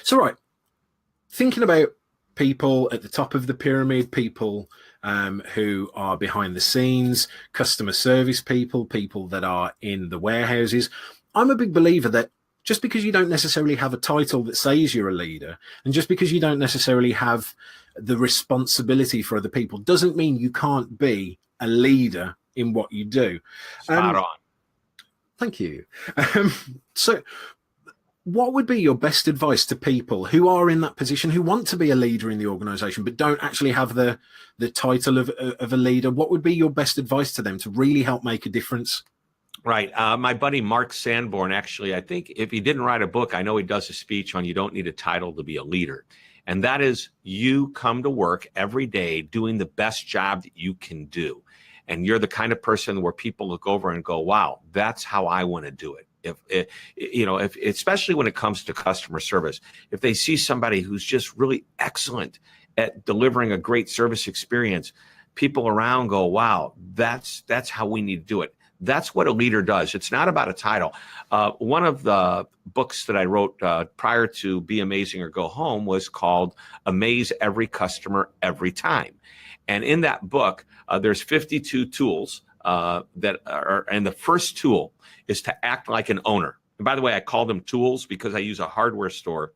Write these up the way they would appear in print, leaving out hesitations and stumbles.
So, right, thinking about people at the top of the pyramid, people who are behind the scenes, customer service people, people that are in the warehouses. I'm a big believer that just because you don't necessarily have a title that says you're a leader, and just because you don't necessarily have the responsibility for other people, doesn't mean you can't be a leader in what you do. Spot on. Thank you. So what would be your best advice to people who are in that position, who want to be a leader in the organization, but don't actually have the title of a leader? What would be your best advice to them to really help make a difference? Right. My buddy Mark Sanborn, actually, I think if he didn't write a book, I know he does a speech on you don't need a title to be a leader. And that is, you come to work every day doing the best job that you can do. And you're the kind of person where people look over and go, wow, that's how I want to do it. If especially when it comes to customer service, if they see somebody who's just really excellent at delivering a great service experience, people around go, wow, that's how we need to do it. That's what a leader does. It's not about a title. One of the books that I wrote prior to Be Amazing or Go Home was called Amaze Every Customer Every Time. And in that book, there's 52 tools that are, and the first tool is to act like an owner. And by the way, I call them tools because I use a hardware store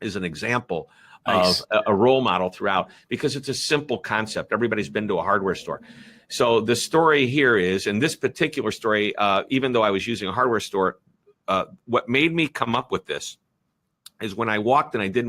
as an example of a role model throughout, because it's a simple concept. Everybody's been to a hardware store. So the story here is, in this particular story, even though I was using a hardware store, what made me come up with this is when I walked and I did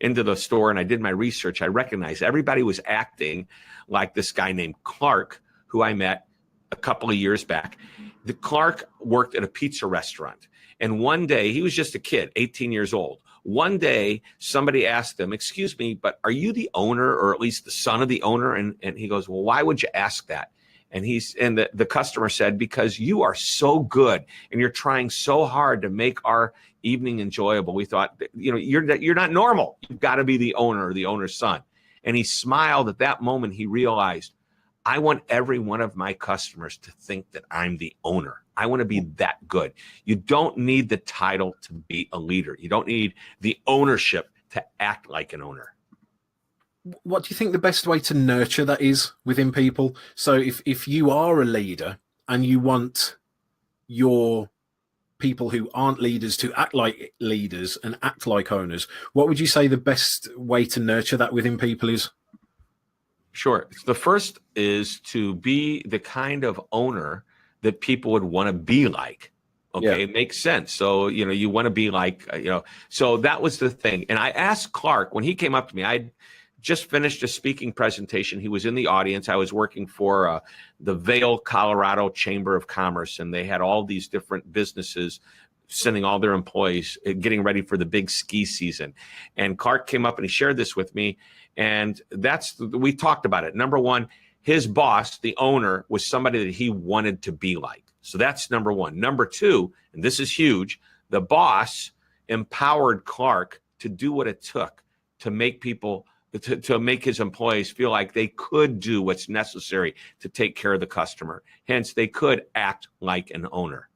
into the store and I did my research, I recognized everybody was acting like this guy named Clark, who I met a couple of years back. The Clark worked at a pizza restaurant. And one day, he was just a kid, 18 years old. One day, somebody asked him, excuse me, but are you the owner, or at least the son of the owner? And he goes, well, why would you ask that? And the customer said, because you are so good and you're trying so hard to make our evening enjoyable. We thought, you're not normal. You've got to be the owner or the owner's son. And he smiled. At that moment, he realized, I want every one of my customers to think that I'm the owner. I want to be that good. You don't need the title to be a leader. You don't need the ownership to act like an owner. What do you think the best way to nurture that is within people? So if you are a leader and you want your people who aren't leaders to act like leaders and act like owners, what would you say the best way to nurture that within people is? Sure. The first is to be the kind of owner that people would want to be like. Okay, yeah. It makes sense. So, you want to be like, so that was the thing. And I asked Clark, when he came up to me, I'd just finished a speaking presentation. He was in the audience. I was working for the Vail, Colorado Chamber of Commerce, and they had all these different businesses sending all their employees, getting ready for the big ski season. And Clark came up and he shared this with me. And we talked about it. Number one, his boss, the owner, was somebody that he wanted to be like. So that's number one. Number two, and this is huge, the boss empowered Clark to do what it took to make people, to make his employees feel like they could do what's necessary to take care of the customer. Hence, they could act like an owner.